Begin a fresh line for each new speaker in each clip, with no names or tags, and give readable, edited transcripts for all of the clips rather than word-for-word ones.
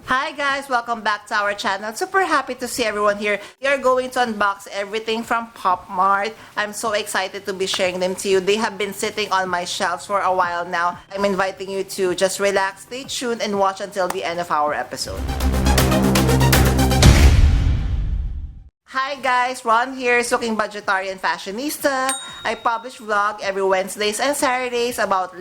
Hi guys, welcome back to our channel. Super happy to see everyone here. We are going to unbox everything from Popmart. I'm so excited to be sharing them to you. They have been sitting on my shelves for a while now. I'm inviting you to just relax, stay tuned, and watch until the end of our episode. Hi guys, Ron here, Looking Budgetarian Fashionista. I publish vlog every Wednesdays and Saturdays about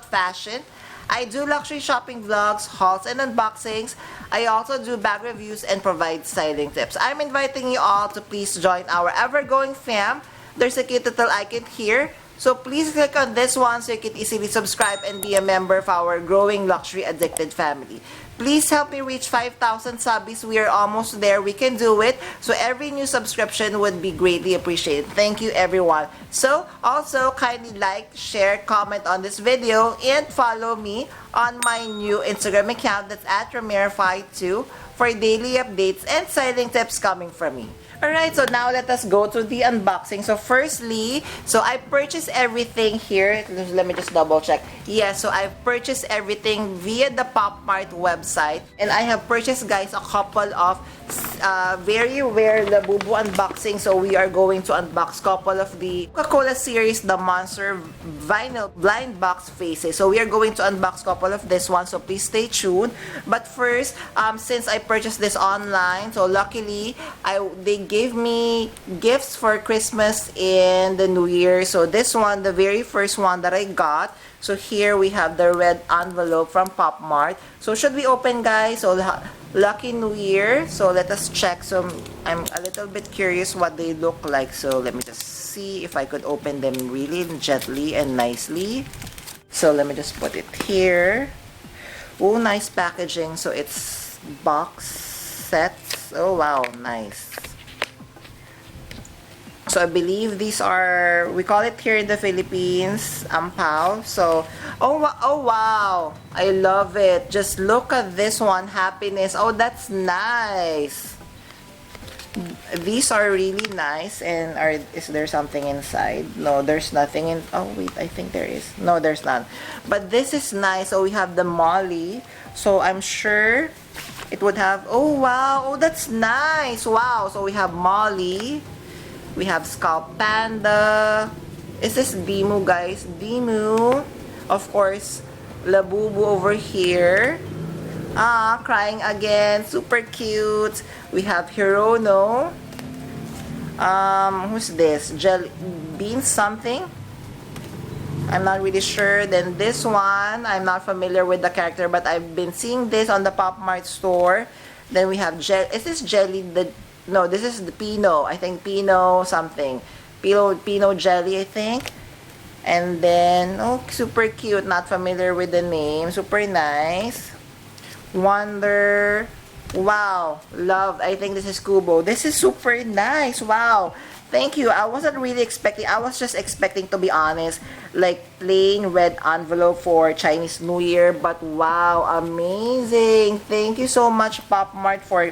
fashion. I do luxury shopping vlogs, hauls, and unboxings. I also do bag reviews and provide styling tips. I'm inviting you all to please join our ever-growing fam. There's a cute little icon here. So please click on this one so you can easily subscribe and be a member of our growing luxury addicted family. Please help me reach 5,000 subbies. We are almost there. We can do it. So every new subscription would be greatly appreciated. Thank you everyone. So also kindly like, share, comment on this video, and follow me on my new Instagram account that's at Ramira52 for daily updates and styling tips coming from me. Alright, so now let us go to the unboxing. So firstly, I purchased everything here. Let me just double check. Yes, so I've purchased everything via the Popmart website. And I have purchased, guys, a couple of very rare Labubu unboxing. So we are going to unbox couple of the Coca-Cola series, the Monster Vinyl Blind Box Faces. So we are going to unbox couple of this one. So please stay tuned. But first, since I purchased this online, so luckily, they gave me gifts for Christmas and the New Year. So this one, the very first one that I got. So here we have the red envelope from Popmart. So should we open, guys? So Lucky New Year. So let us check. So I'm a little bit curious what they look like. So let me just see if I could open them really gently and nicely. So let me just put it here. Oh, nice packaging. So it's box sets. Oh wow, nice. So I believe these are, we call it here in the Philippines, ampao. So, oh wow, I love it. Just look at this one, happiness. Oh, that's nice. These are really nice. And is there something inside? No, there's nothing in. Oh wait, I think there is. No, there's none. But this is nice. So we have the Molly. So I'm sure it would have. Oh wow, oh that's nice. Wow. So we have Molly. We have Scalp Panda. Is this Dimu, guys? Dimu. Of course, Labubu over here. Ah, crying again. Super cute. We have Hirono. Who's this? Jelly Bean something? I'm not really sure. Then this one, I'm not familiar with the character, but I've been seeing this on the Popmart store. Then we have Is this Jelly the... No, this is the Pino. I think Pino something. Pino jelly, I think. And then, oh, super cute. Not familiar with the name. Super nice. Wonder. Wow. Love. I think this is Kubo. This is super nice. Wow. Thank you. I wasn't really expecting. I was just expecting, to be honest, like plain red envelope for Chinese New Year. But wow, amazing. Thank you so much, Popmart, for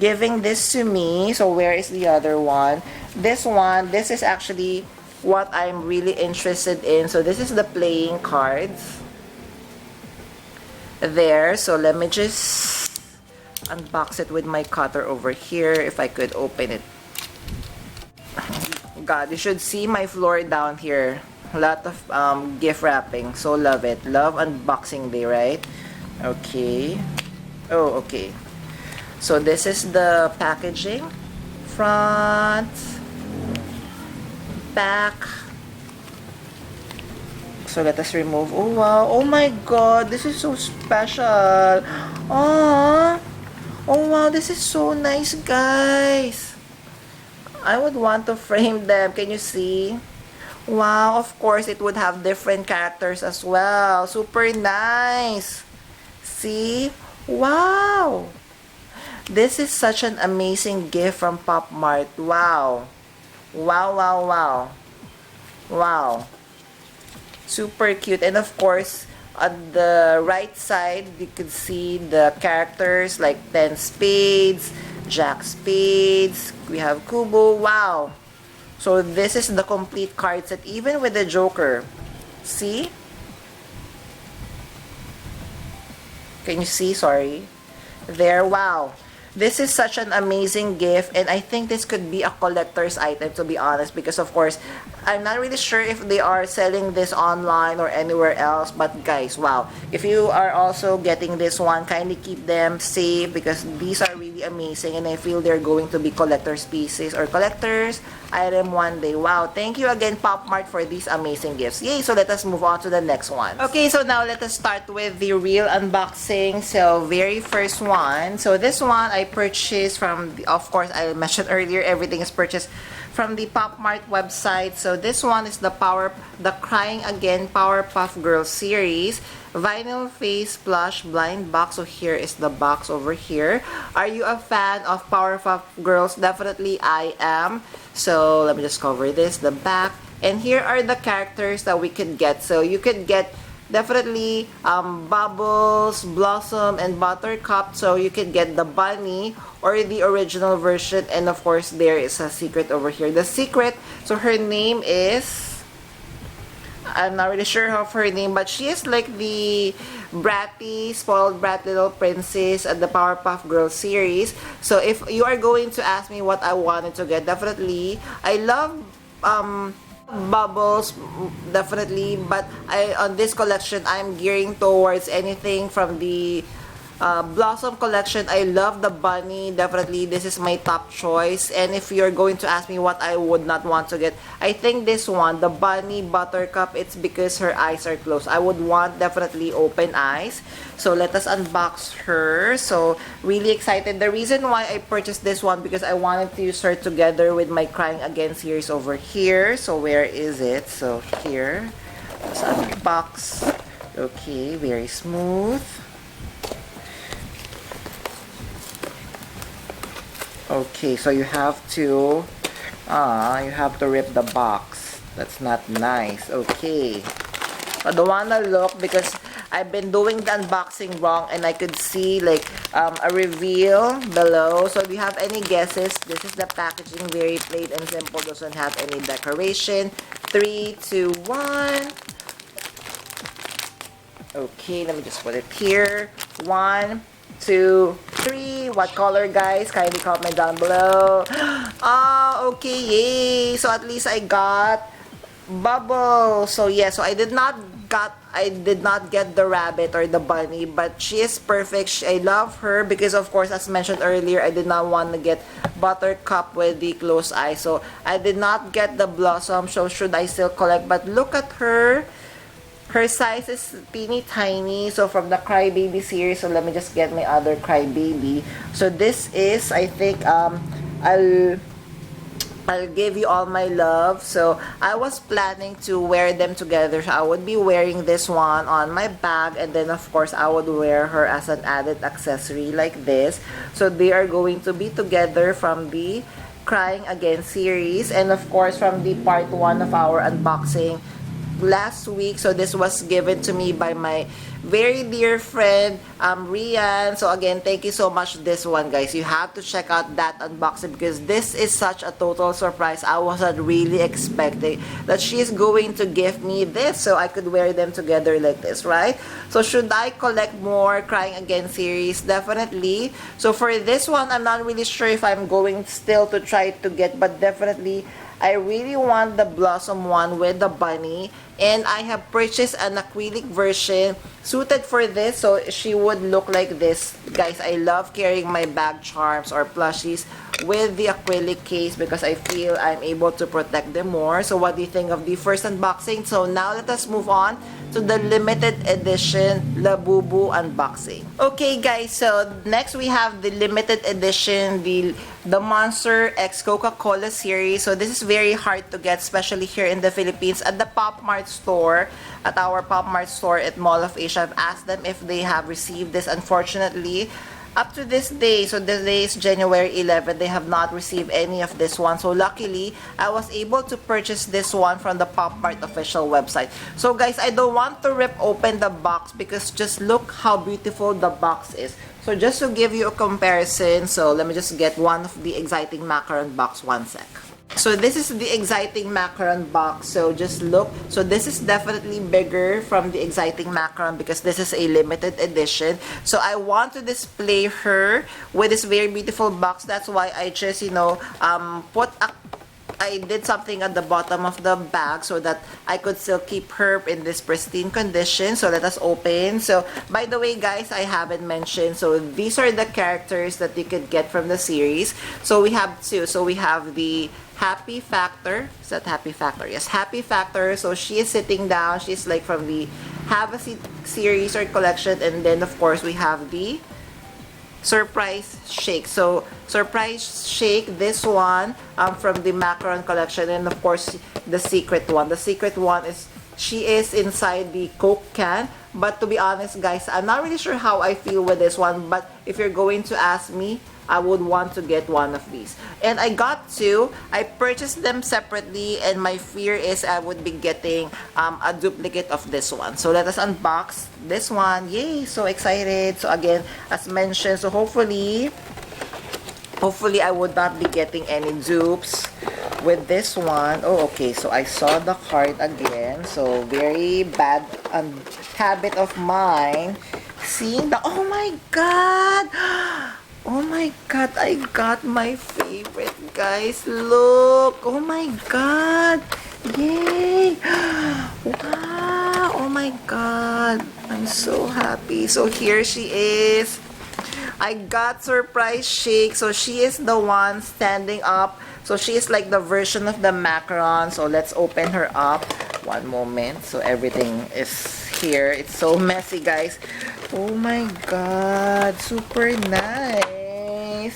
giving this to me. So where is the other one? This one, this is actually what I'm really interested in. So this is the playing cards there. So let me just unbox it with my cutter over here, if I could open it. God, you should see my floor down here. A lot of gift wrapping. So love it. Love unboxing day, right? Okay. Oh, okay. So this is the packaging, front, back. So let us remove. Oh wow, oh my god, this is so special. Aww. Oh wow, this is so nice, guys. I would want to frame them. Can you see? Wow, of course it would have different characters as well. Super nice. See? Wow. This is such an amazing gift from Popmart. Wow. Wow, wow, wow. Wow. Super cute. And of course, on the right side, you can see the characters like 10 Spades, Jack Spades. We have Kubo. Wow. So this is the complete card set, even with the Joker. See? Can you see? Sorry. there. Wow. This is such an amazing gift, and I think this could be a collector's item, to be honest, because of course I'm not really sure if they are selling this online or anywhere else. But guys, wow, if you are also getting this one, kindly keep them safe because these are really amazing, and I feel they're going to be collector's pieces or collector's item one day. Wow, thank you again, Popmart, for these amazing gifts. Yay. So let us move on to the next one. Okay, so now let us start with the real unboxing. So very first one, so this one I purchased from of course, I mentioned earlier, everything is purchased from the Popmart website. So this one is the Crying Again Powerpuff Girls series vinyl face plush blind box. So here is the box over here. Are you a fan of Powerpuff Girls? Definitely I am. So let me just cover this, the back, and here are the characters that we could get. So you could get definitely Bubbles, Blossom, and Buttercup. So you can get the bunny or the original version, and of course there is a secret over here. The secret, so her name is, I'm not really sure of her name, but she is like the bratty, spoiled brat little princess at the Powerpuff Girls series. So if you are going to ask me what I wanted to get, definitely I love Bubbles, definitely, but on this collection I'm gearing towards anything from the Blossom collection. I love the bunny, definitely this is my top choice. And if you're going to ask me what I would not want to get, I think this one, the bunny Buttercup, it's because her eyes are closed. I would want definitely open eyes. So let us unbox her. So really excited. The reason why I purchased this one because I wanted to use her together with my Crying Again series over here. So where is it? So here, let's unbox. Okay, very smooth. Okay, so you have to rip the box. That's not nice. Okay. I don't wanna look because I've been doing the unboxing wrong and I could see like a reveal below. So do you have any guesses? This is the packaging, very plain and simple, doesn't have any decoration. 3, 2, 1. Okay, let me just put it here. 1, 2, 3. What color, guys? Kindly comment down below. Okay, yay! So at least I got Bubble. So yeah, so I did not get the rabbit or the bunny, but she is perfect. I love her because of course, as mentioned earlier, I did not want to get Buttercup with the closed eye. So I did not get the Blossom. So should I still collect? But look at her. Her size is teeny tiny. So from the Crybaby series, so let me just get my other Crybaby. So this is, I think, I'll give you all my love. So I was planning to wear them together. So I would be wearing this one on my bag, and then of course I would wear her as an added accessory like this. So they are going to be together from the Crying Again series, and of course from the part 1 of our unboxing last week. So this was given to me by my very dear friend Rian. So again, thank you so much. This one, guys, you have to check out that unboxing because this is such a total surprise. I wasn't really expecting that she is going to give me this so I could wear them together like this, right? So should I collect more Crying Again series? Definitely. So for this one, I'm not really sure if I'm going still to try to get, but definitely I really want the Blossom one with the bunny, and I have purchased an acrylic version suited for this, so she would look like this. Guys, I love carrying my bag charms or plushies with the acrylic case because I feel I'm able to protect them more. So what do you think of the first unboxing? So now let us move on to the limited edition Labubu unboxing. Okay, guys, so next we have the limited edition, the Monster X Coca-Cola series. So this is very hard to get, especially here in the Philippines at the Popmart store, at our Popmart store at Mall of Asia. I've asked them if they have received this. Unfortunately, up to this day, so this day is January 11, they have not received any of this one. So luckily, I was able to purchase this one from the Popmart official website. So guys, I don't want to rip open the box because just look how beautiful the box is. So just to give you a comparison, so let me just get one of the exciting macaron box, one sec. So this is the exciting macaron box. So just look. So this is definitely bigger from the exciting macaron because this is a limited edition. So I want to display her with this very beautiful box. That's why I just, I did something at the bottom of the bag so that I could still keep her in this pristine condition. So let us open. So by the way, guys, I haven't mentioned. So these are the characters that you could get from the series. So we have two. So we have the Happy Factor. Is that Happy Factor? Yes, Happy Factor. So she is sitting down. She's like from the Have a Seat series or collection. And then of course we have the Surprise Shake. So Surprise Shake, this one from the macaron collection, and of course the secret one. The secret one is she is inside the Coke can. But to be honest, guys, I'm not really sure how I feel with this one. But if you're going to ask me, I would want to get one of these. And I got two. I purchased them separately, and my fear is I would be getting a duplicate of this one. So let us unbox this one. Yay! So excited. So again, as mentioned, so hopefully I would not be getting any dupes with this one. Oh, okay. So I saw the card again. So very bad habit of mine. Seeing the, oh my God! Oh my God, I got my favorite, guys. Look. Oh my God. Yay. Wow. Oh my God. I'm so happy. So here she is. I got Surprise Shake. So she is the one standing up. So she is like the version of the macaron. So let's open her up. One moment. So everything is here. It's so messy, guys. Oh my God. Super nice.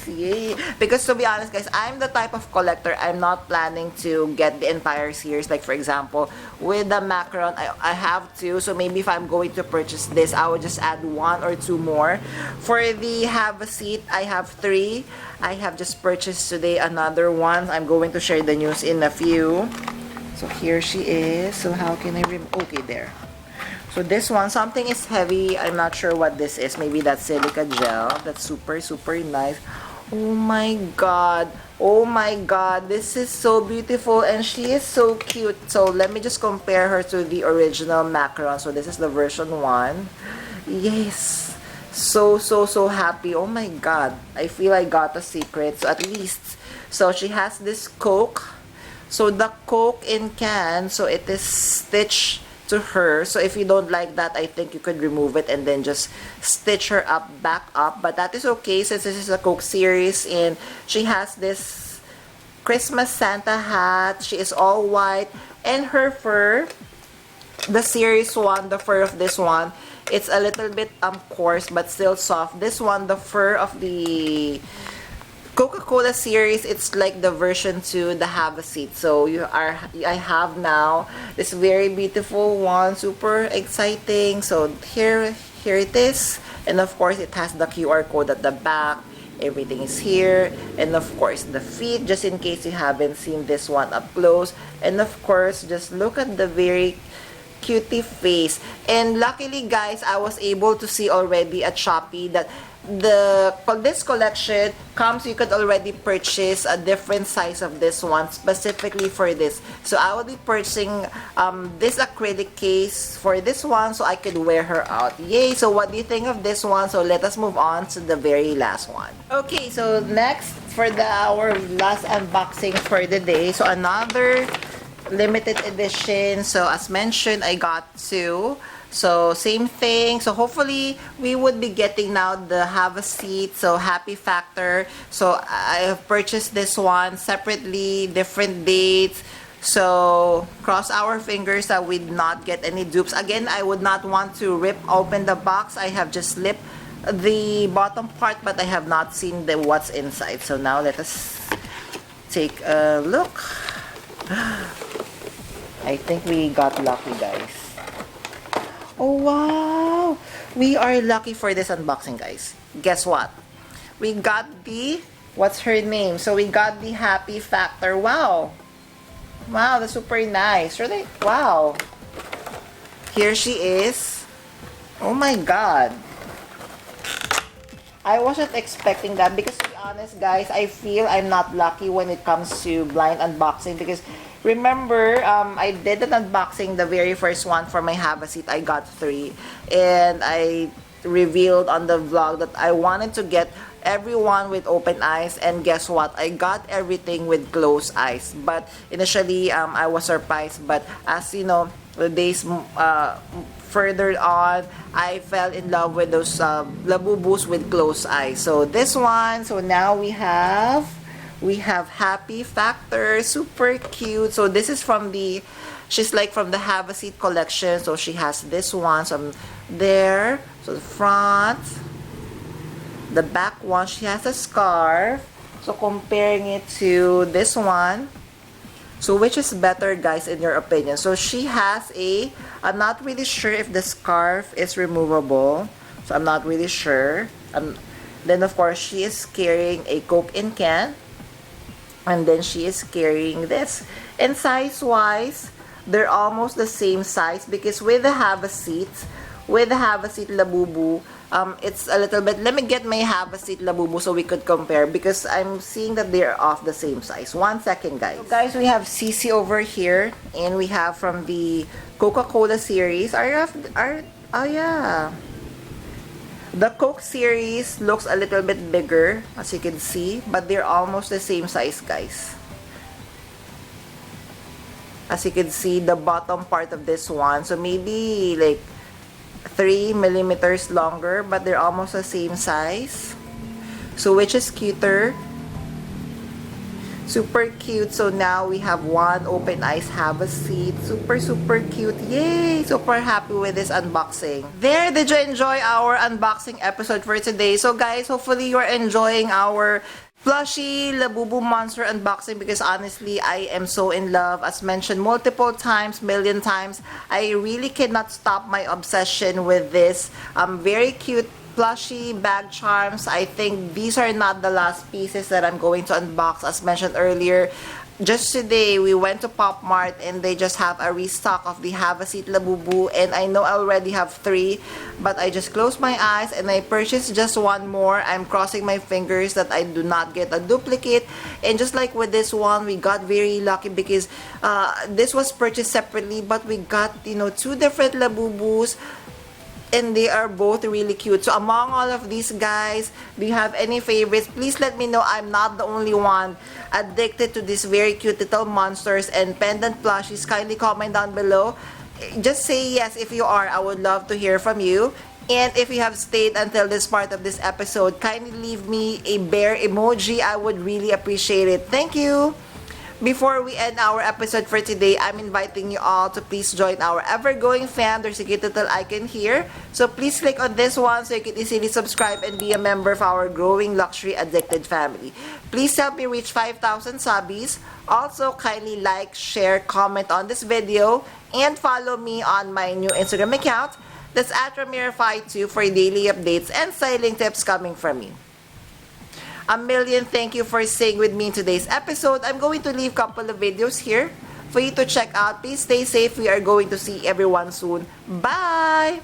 Yay. Because to be honest, guys, I'm the type of collector. I'm not planning to get the entire series. Like for example, with the macaron, I have two. So maybe if I'm going to purchase this, I would just add one or two more. For the Have a Seat, I have three. I have just purchased today another one. I'm going to share the news in a few. So here she is. So how can I okay, there. So this one, something is heavy. I'm not sure what this is. Maybe that's silica gel. That's super, super nice. Oh my God. Oh my God. This is so beautiful. And she is so cute. So let me just compare her to the original macaron. So this is the version 1. Yes. So, so, so happy. Oh my God. I feel I got a secret. So at least. So she has this Coke. So the Coke in can. So it is stitched to her. So if you don't like that, I think you could remove it and then just stitch her up back up, but that is okay since this is a Coke series. And she has this Christmas Santa hat. She is all white, and her fur, the series one, the fur of this one, it's a little bit coarse but still soft. This one, the fur of the Coca-Cola series, it's like the version 2, the Have a Seat. So I have now this very beautiful one, super exciting. So here it is, and of course it has the QR code at the back. Everything is here, and of course the feet, just in case you haven't seen this one up close. And of course, just look at the very cutie face. And luckily, guys, I was able to see already at Shopee that this collection comes, you could already purchase a different size of this one specifically for this. So I will be purchasing this acrylic case for this one so I could wear her out. Yay! So what do you think of this one? So let us move on to the very last one. Okay, so next for our last unboxing for the day. So another limited edition. So as mentioned, I got two. So same thing. So hopefully we would be getting now the Have a Seat. So Happy Factor. So I have purchased this one separately, different dates. So cross our fingers that we'd not get any dupes. Again, I would not want to rip open the box. I have just slipped the bottom part, but I have not seen what's inside. So now let us take a look. I think we got lucky, guys. Oh wow, we are lucky for this unboxing, guys. Guess what? We got the, what's her name? So we got the Happy Factor. Wow, wow, that's super nice. Really? Wow. Here she is. Oh my God. I wasn't expecting that because, to be honest, guys, I feel I'm not lucky when it comes to blind unboxing because remember, I did an unboxing, the very first one for my Have a Seat. I got 3, and I revealed on the vlog that I wanted to get everyone with open eyes, and guess what? I got everything with closed eyes. But initially, I was surprised. But as you know, the days further on, I fell in love with those Labubus with closed eyes. So this one, so now we have Happy Factor, super cute. So this is from the, she's like from the Have a Seat collection. So she has this one, so there, so the front, the back one, she has a scarf. So comparing it to this one, so which is better, guys, in your opinion? So she has I'm not really sure if the scarf is removable. So I'm not really sure. Then of course she is carrying a Coke in can. And then she is carrying this. And size-wise, they're almost the same size because with the Have a Seat Labubu, it's a little bit, let me get my Have a Seat Labubu so we could compare because I'm seeing that they're of the same size. 1 second, guys. So guys, we have CC over here, and we have from the Coca-Cola series. Oh yeah. The Coke series looks a little bit bigger, as you can see, but they're almost the same size, guys. As you can see, the bottom part of this one, so maybe like 3 millimeters longer, but they're almost the same size. So which is cuter? Super cute. So now we have one open eyes Have a Seat. Super cute. Yay! Super happy with this unboxing. There, did you enjoy our unboxing episode for today? So guys, hopefully you're enjoying our plushie Labubu monster unboxing because honestly, I am so in love. As mentioned multiple times, million times, I really cannot stop my obsession with this very cute plushie bag charms. I think these are not the last pieces that I'm going to unbox. As mentioned earlier, just today we went to Popmart and they just have a restock of the Have a Seat Labubu, and I know I already have 3, but I just closed my eyes and I purchased just one more. I'm crossing my fingers that I do not get a duplicate. And just like with this one, we got very lucky because this was purchased separately, but we got, you know, 2 different Labubus, and they are both really cute. So among all of these, guys, do you have any favorites? Please let me know. I'm not the only one addicted to these very cute little monsters and pendant plushies. Kindly comment down below. Just say yes if you are. I would love to hear from you. And if you have stayed until this part of this episode, kindly leave me a bear emoji. I would really appreciate it. Thank you. Before we end our episode for today, I'm inviting you all to please join our ever-growing fam. There's a cute little icon here. So please click on this one so you can easily subscribe and be a member of our growing luxury addicted family. Please help me reach 5,000 subbies. Also, kindly like, share, comment on this video, and follow me on my new Instagram account. That's @Ramirafy2 for daily updates and styling tips coming from me. A million thank you for staying with me in today's episode. I'm going to leave a couple of videos here for you to check out. Please stay safe. We are going to see everyone soon. Bye!